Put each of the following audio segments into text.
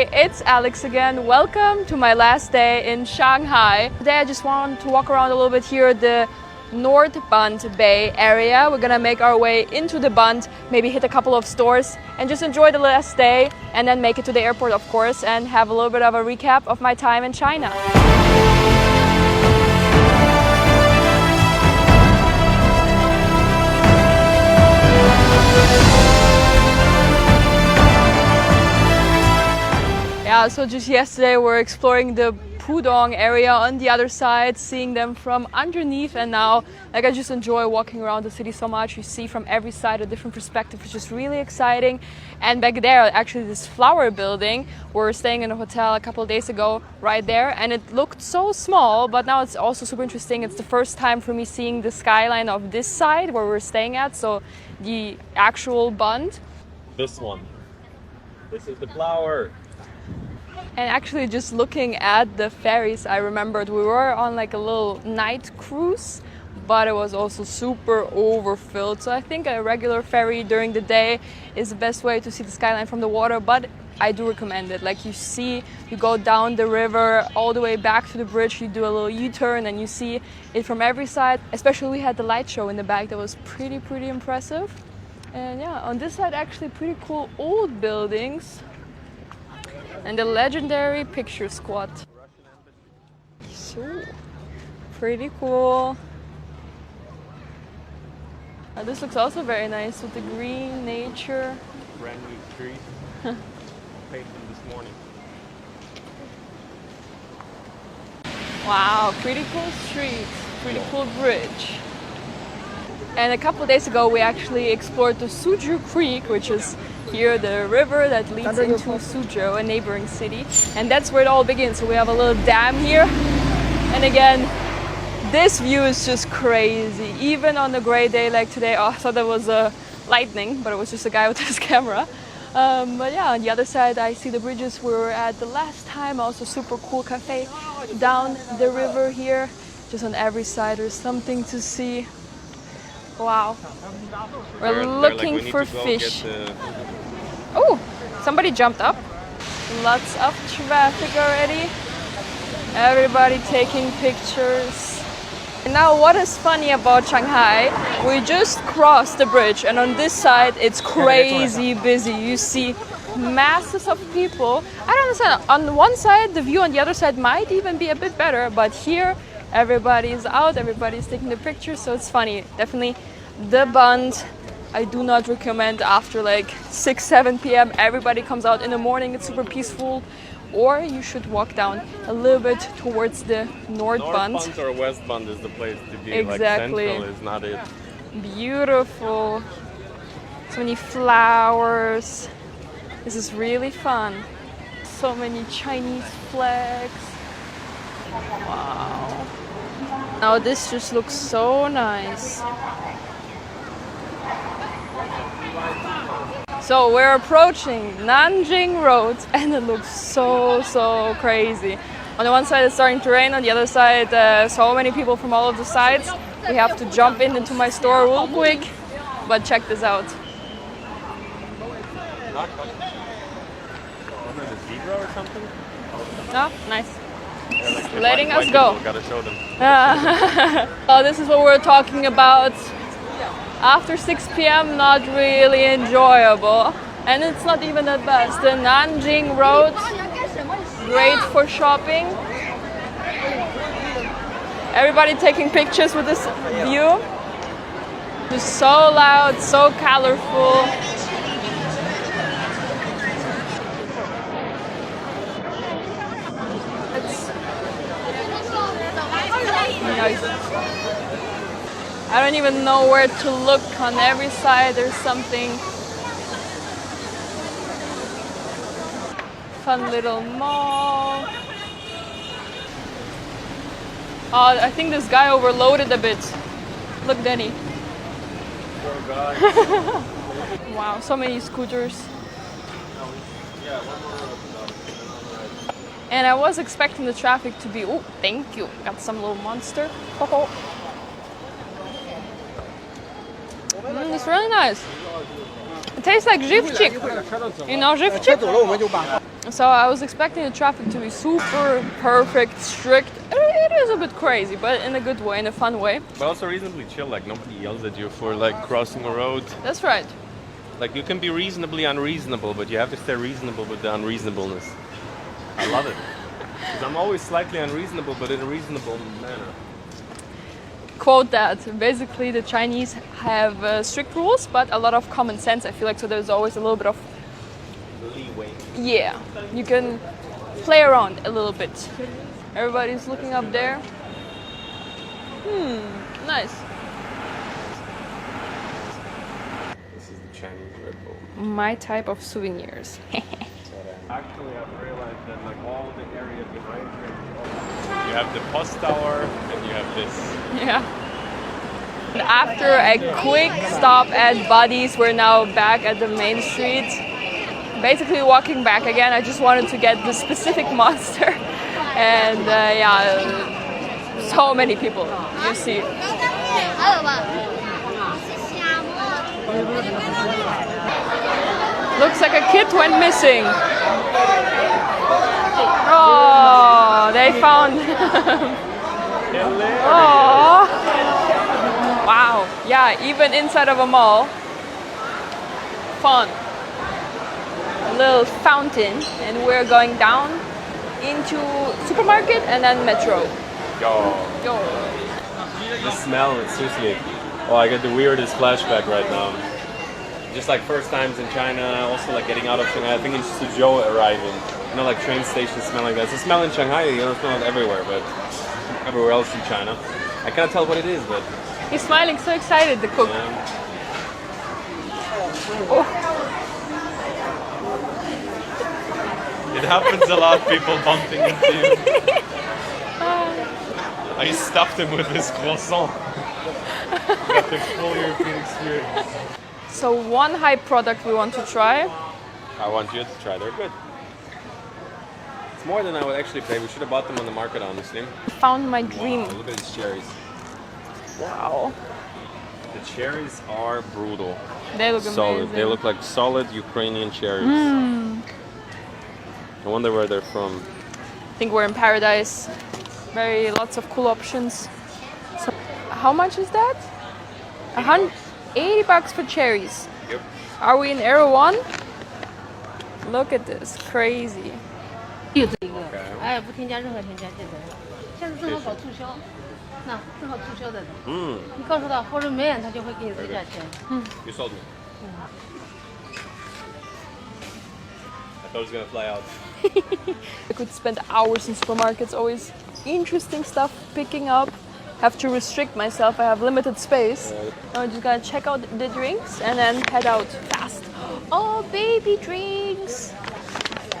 Hey, it's Alex again. Welcome to my last day in Shanghai. Today I just want to walk around a little bit here, the North Bund Bay area. We're gonna make our way into the Bund, maybe hit a couple of stores and just enjoy the last day and then make it to the airport, of course, and have a little bit of a recap of my time in China. Yeah, so just yesterday we're exploring the Pudong area on the other side, seeing them from underneath, and now I just enjoy walking around the city so much. You see from every side a different perspective, which is really exciting. And back there, actually this flower building, we were staying in a hotel a couple of days ago right there, and it looked so small, but now it's also super interesting. It's the first time for me seeing the skyline of this side where we're staying at, so the actual Bund. This one. This is the flower. And actually just looking at the ferries, I remembered we were on like a little night cruise, but it was also super overfilled. So I think a regular ferry during the day is the best way to see the skyline from the water, but I do recommend it. Like you go down the river all the way back to the bridge, you do a little U-turn and you see it from every side. Especially we had the light show in the back that was pretty impressive. And yeah, on this side actually pretty cool old buildings. And the legendary picture squad. So, pretty cool. This looks also very nice with the green nature. Brand new street. Painted this morning. Wow, pretty cool street, pretty cool bridge. And a couple of days ago we actually explored the Suzhou Creek, which is here the river that leads into Suzhou, a neighboring city, and that's where it all begins. So we have a little dam here, and again this view is just crazy. Even on a gray day like today, I thought there was lightning, but it was just a guy with his camera. But yeah, on the other side I see the bridges we were at the last time. Also super cool cafe down the river here. Just on every side there's something to see. Wow, we're looking for fish. Oh, somebody jumped up. Lots of traffic already. Everybody taking pictures. And now what is funny about Shanghai, we just crossed the bridge and on this side it's crazy busy. You see masses of people. I don't understand. On one side, the view on the other side might even be a bit better, but here everybody's out, everybody's taking the pictures, so it's funny. Definitely the Bund, I do not recommend after like 6-7 p.m. Everybody comes out in the morning, it's super peaceful. Or you should walk down a little bit towards the North Bund. North Bund or West Bund is the place to be. Exactly. Like Central is not it. Beautiful. So many flowers. This is really fun. So many Chinese flags. Wow. Now this just looks so nice. So we're approaching Nanjing Road and it looks so crazy. On the one side it's starting to rain, on the other side so many people from all of the sides. We have to jump into my store real quick, but check this out. A zebra or something? Oh, nice. Yeah, like Letting white us go. People, gotta show them. Oh, this is what we're talking about. After 6 p.m. not really enjoyable, and it's not even that best. The Nanjing Road, great for shopping. Everybody taking pictures with this view. It's so loud, so colorful. It's nice. I don't even know where to look. On every side there's something. Fun little mall. Oh, I think this guy overloaded a bit. Look, Denny. Poor guy. Wow, so many scooters. And I was expecting the traffic to be, oh, thank you. Got some little monster. It's really nice. It tastes like żywczyk. You know żywczyk? So I was expecting the traffic to be super perfect, strict. It is a bit crazy, but in a good way, in a fun way. But also reasonably chill, like nobody yells at you for like crossing a road. That's right. Like you can be reasonably unreasonable, but you have to stay reasonable with the unreasonableness. I love it. Because I'm always slightly unreasonable, but in a reasonable manner. Quote that. Basically, the Chinese have strict rules, but a lot of common sense, I feel like. So there's always a little bit of Leeway. yeah, you can play around a little bit. Everybody's looking up there. Nice. This is the Chinese Red Bull. My type of souvenirs. Actually, I've realized that like all the area behind here, you have the post tower and you have this. Yeah. And after a quick stop at Buddy's, we're now back at the main street. Basically walking back again. I just wanted to get the specific monster. And yeah, so many people, you see. Looks like a kid went missing. Oh, they found him. Oh, wow. Yeah, even inside of a mall. Fun. A little fountain, and we're going down into supermarket and then metro. Yo. Yo. The smell is seriously. Oh, I get the weirdest flashback right now. Just like first times in China, also like getting out of Shanghai. I think in Suzhou arriving. You know, like train stations smell like that. It's a smell in Shanghai, you don't smell it everywhere, but everywhere else in China. I can't tell what it is, but. He's smiling, so excited, the cook. Yeah. Oh. It happens a lot, people bumping into you. I stuffed him with this croissant. Got the full European experience. So one hype product we want to try. I want you to try, they're good. It's more than I would actually pay. We should have bought them on the market, honestly. Found my dream. Wow, look at these cherries. Wow. The cherries are brutal. They look solid. amazing. They look like solid Ukrainian cherries. I wonder where they're from. I think we're in paradise. Lots of cool options. So, how much is that? 80 bucks for cherries. Yep. Are we in Era 1? Look at this, crazy. 有这个，哎，不添加任何添加剂的，现在正好搞促销，那正好促销的。你告诉他或者没人，他就会给你这价钱。You sold me. I thought it was gonna fly out. I could spend hours in supermarkets, always interesting stuff picking up. Have to restrict myself, I have limited space. I'm just gonna check out the drinks and then head out fast. Oh, baby drinks!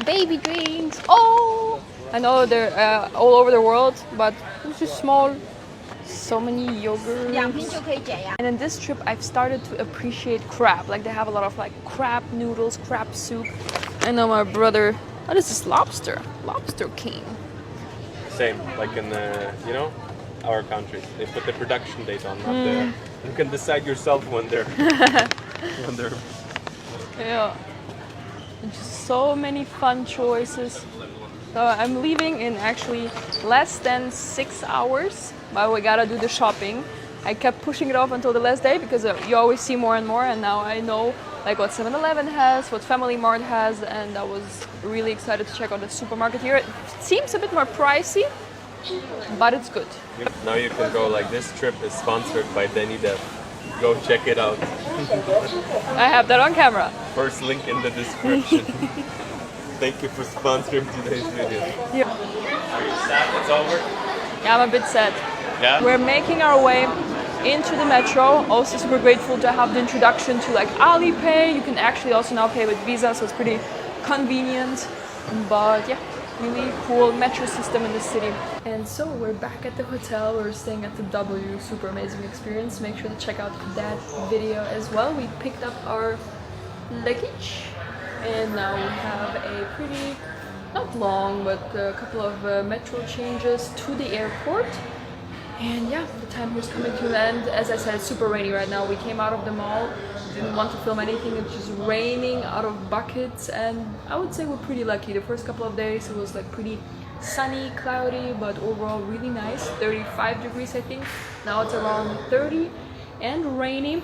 Baby drinks! Oh! I know they're all over the world, but it's just small. So many yogurts. And in this trip, I've started to appreciate crab. Like they have a lot of like crab noodles, crab soup. I know my brother. Oh, this is lobster. Lobster king. Same, like in you know, our countries. They put the production date on, not the. You can decide yourself when they're. when they're. Yeah. And just so many fun choices. So I'm leaving in actually less than 6 hours, but we gotta do the shopping. I kept pushing it off until the last day because you always see more and more, and now I know like what 7-Eleven has, what Family Mart has, and I was really excited to check out the supermarket here. It seems a bit more pricey, but it's good. Now you can go like this trip is sponsored by Denny Dev. Go check it out. I have that on camera. First link in the description. Thank you for sponsoring today's video. Yeah. Are you sad it's over? Yeah, I'm a bit sad. Yeah? We're making our way into the metro. Also super grateful to have the introduction to like Alipay. You can actually also now pay with Visa, so it's pretty convenient. But yeah, really cool metro system in the city. And so we're back at the hotel. We're staying at the W, super amazing experience. Make sure to check out that video as well. We picked up our luggage and now we have a pretty, not long, but a couple of metro changes to the airport. And yeah, the time was coming to an end. As I said, it's super rainy right now. We came out of the mall didn't want to film anything. It's just raining out of buckets, and I would say we're pretty lucky. The first couple of days it was like pretty sunny, cloudy, but overall really nice. 35 degrees I think. Now it's around 30 and rainy.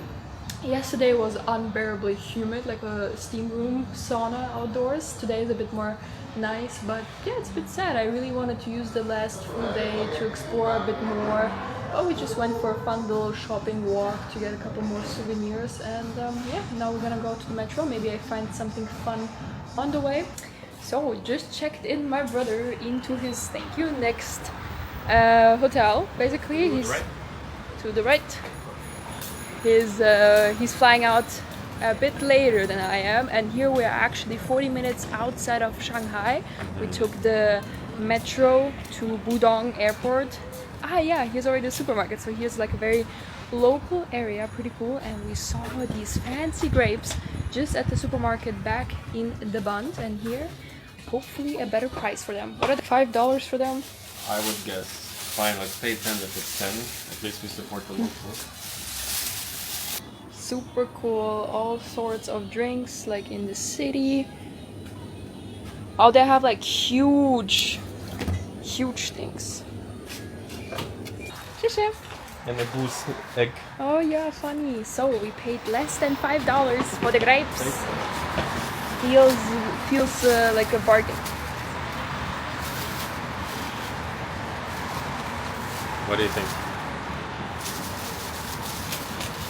Yesterday was unbearably humid, like a steam room sauna outdoors. Today is a bit more nice, but yeah, it's a bit sad. I really wanted to use the last full day to explore a bit more, but we just went for a fun little shopping walk to get a couple more souvenirs, and yeah, now we're gonna go to the metro. Maybe I find something fun on the way. So just checked in my brother into his next hotel. Basically he's to the right. He's flying out a bit later than I am, and here we are actually 40 minutes outside of Shanghai. We took the metro to Pudong airport. Ah yeah, here's already the supermarket, so here's like a very local area, pretty cool. And we saw these fancy grapes just at the supermarket back in the Bund, and here hopefully a better price for them. What are the $5 for them? I would guess. Fine, let's pay 10 if it's 10. At least we support the locals. Super cool, all sorts of drinks like in the city. Oh, they have like huge things. And a goose egg. Oh yeah, funny. So we paid less than $5 for the grapes. Feels like a bargain. What do you think?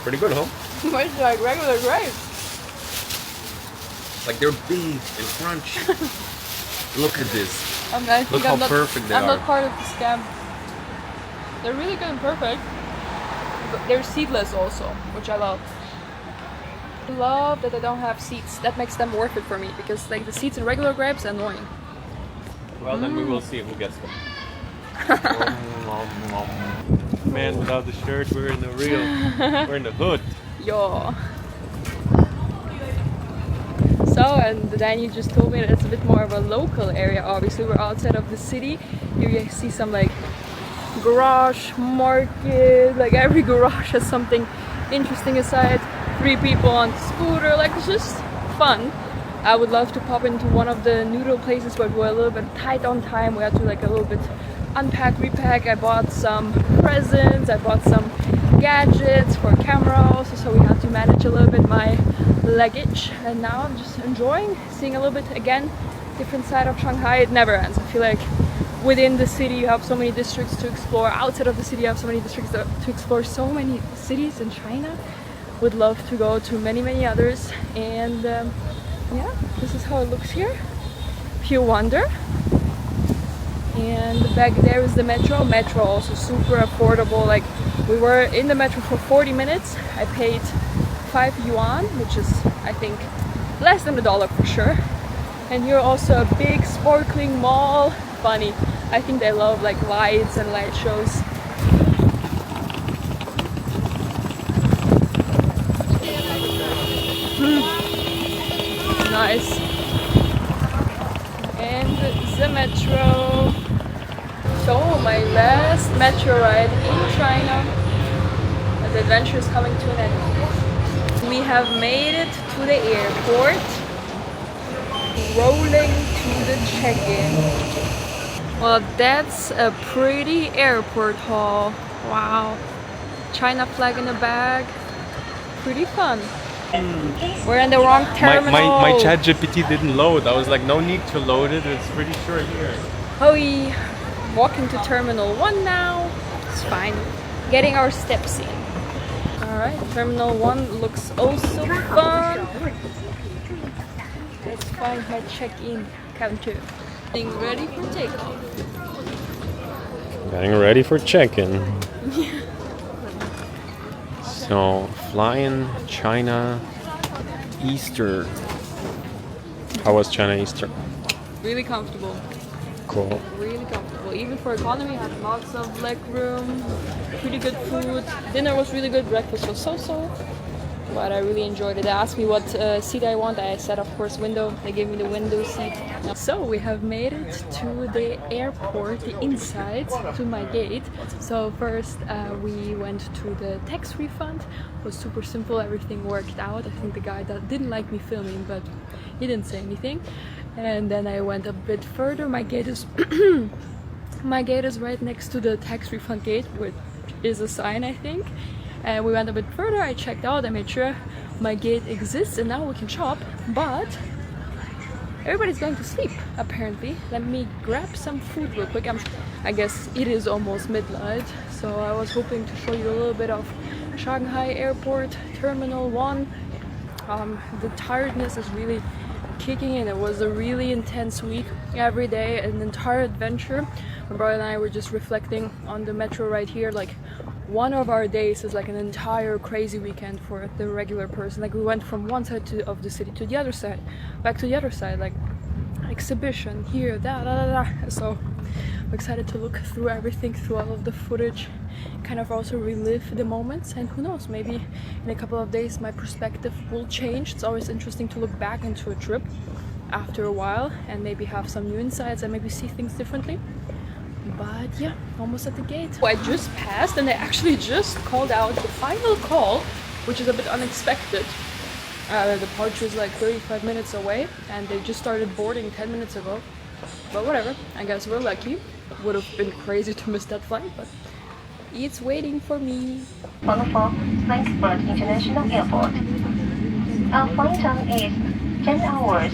Pretty good, huh? It's like regular grapes. Like they're big and crunchy. Look at this. Look how perfect they are. I'm not part of the scam. They're really good and perfect. But they're seedless also, which I love. I love that they don't have seeds. That makes them worth it for me, because like the seeds in regular grapes are annoying. Well, then we will see who gets them. Man without the shirt, we're in the we're in the hood. Yo. So, and Danny just told me that it's a bit more of a local area. Obviously, we're outside of the city. Here you see some like garage market. Like every garage has something interesting aside. 3 people on scooter. Like it's just fun. I would love to pop into one of the noodle places, but we're a little bit tight on time. We had to like a little bit unpack, repack. I bought some presents. I bought some gadgets for camera also, so we have to manage a little bit my luggage. And now I'm just enjoying seeing a little bit again different side of Shanghai. It never ends. I feel like within the city you have so many districts to explore. Outside of the city you have so many districts to explore. So many cities in China. Would love to go to many others. And yeah, this is how it looks here, if you wonder. And back there is the metro. Metro also super affordable. Like we were in the metro for 40 minutes. I paid 5 yuan, which is I think less than $1 for sure. And here also a big sparkling mall. Funny, I think they love like lights and light shows. Nice. And the metro. So my last metro ride in China. The adventure is coming to an end. We have made it to the airport. Rolling to the check-in. Well, that's a pretty airport hall. Wow. China flag in the bag. Pretty fun. We're in the wrong terminal. My ChatGPT didn't load. I was like, no need to load it. It's pretty sure here. Hoi. Walking to Terminal 1 now. It's fine. Getting our steps in. Alright, Terminal 1 looks also fun. Let's find my check-in counter. Getting ready for takeoff. Getting ready for check-in. So, flying China Eastern. How was China Eastern? Really comfortable. Cool. Really comfortable. Even for economy, had lots of leg room, pretty good food. Dinner was really good, breakfast was so-so. but I really enjoyed it. They asked me what seat I want. I said, of course, window. They gave me the window seat. So we have made it to the airport, the inside, to my gate. So first we went to the tax refund. It was super simple. Everything worked out. I think the guy that didn't like me filming, but he didn't say anything. And then I went a bit further. My gate is my gate is right next to the tax refund gate, which is a sign, I think. And we went a bit further. I checked out. I made sure my gate exists, and now we can shop. But everybody's going to sleep, apparently. Let me grab some food real quick. I guess it is almost midnight, so I was hoping to show you a little bit of Shanghai Airport Terminal 1. The tiredness is really kicking in. It was a really intense week. Every day an entire adventure. My brother and I were just reflecting on the metro right here. Like, one of our days is like an entire crazy weekend for the regular person. Like, we went from one side of the city to the other side, back to the other side, like exhibition here, So I'm excited to look through everything, through all of the footage, kind of also relive the moments. And who knows, maybe in a couple of days my perspective will change. It's always interesting to look back into a trip after a while and maybe have some new insights and maybe see things differently. But yeah, almost at the gate. I just passed and they actually just called out the final call, which is a bit unexpected. The departure is like 35 minutes away and they just started boarding 10 minutes ago. But whatever, I guess we're lucky. Would have been crazy to miss that flight, but it's waiting for me. Frankfurt International Airport. Our flight time is 10 hours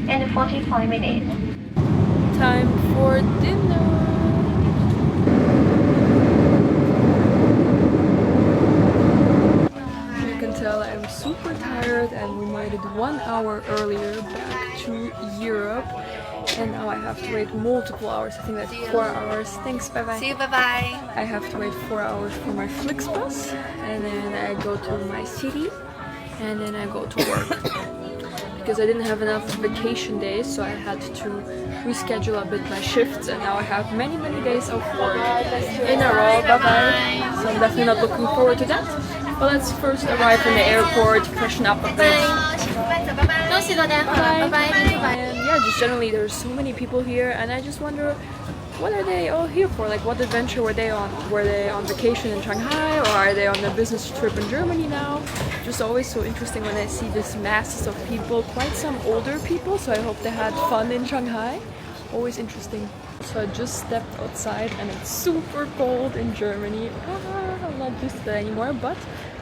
and 45 minutes. Time for dinner. You can tell I'm super tired and we made it 1 hour earlier back to Europe. And now I have to wait multiple hours. I think that's 4 hours. Thanks, bye bye. See you, bye bye. I have to wait 4 hours for my Flixbus, and then I go to my city, and then I go to work. Because I didn't have enough vacation days, so I had to reschedule a bit my shifts, and now I have many days of work in a row. Bye bye. So I'm definitely not looking forward to that. But let's first arrive in the airport, freshen up a bit. And yeah, just generally there's so many people here, and I just wonder, what are they all here for? Like, what adventure were they on? Were they on vacation in Shanghai, or are they on a business trip in Germany now? Just always so interesting when I see this masses of people, quite some older people, so I hope they had fun in Shanghai. Always interesting. So I just stepped outside and it's super cold in Germany. I'm not used to that anymore, but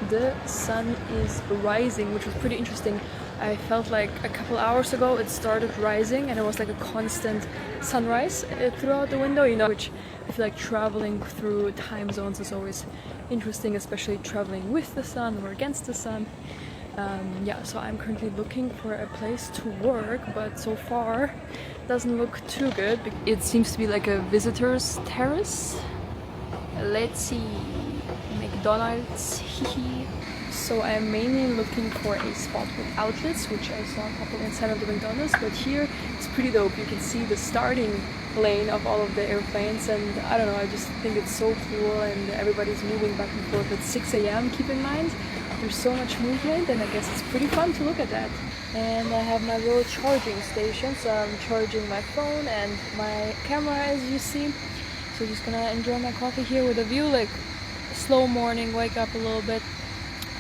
the sun is rising, which was pretty interesting. I felt like a couple hours ago it started rising and it was like a constant sunrise throughout the window, you know, which I feel like traveling through time zones is always interesting, especially traveling with the sun or against the sun. Yeah, so I'm currently looking for a place to work, but so far doesn't look too good. It seems to be like a visitor's terrace. Let's see, McDonald's. So I'm mainly looking for a spot with outlets, which I saw a couple inside of the McDonald's, but here it's pretty dope. You can see the starting lane of all of the airplanes, and I don't know, I just think it's so cool, and everybody's moving back and forth at 6 a.m. Keep in mind, there's so much movement, and I guess it's pretty fun to look at that. And I have my little charging station, so I'm charging my phone and my camera, as you see. So just gonna enjoy my coffee here with a view, like slow morning, wake up a little bit.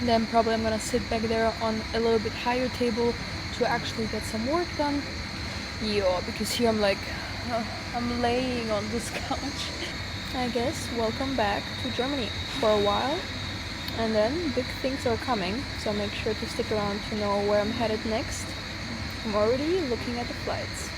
Then probably I'm gonna sit back there on a little bit higher table to actually get some work done. Yeah, because here I'm like, I'm laying on this couch. I guess welcome back to Germany for a while. And then big things are coming, so make sure to stick around to know where I'm headed next. I'm already looking at the flights.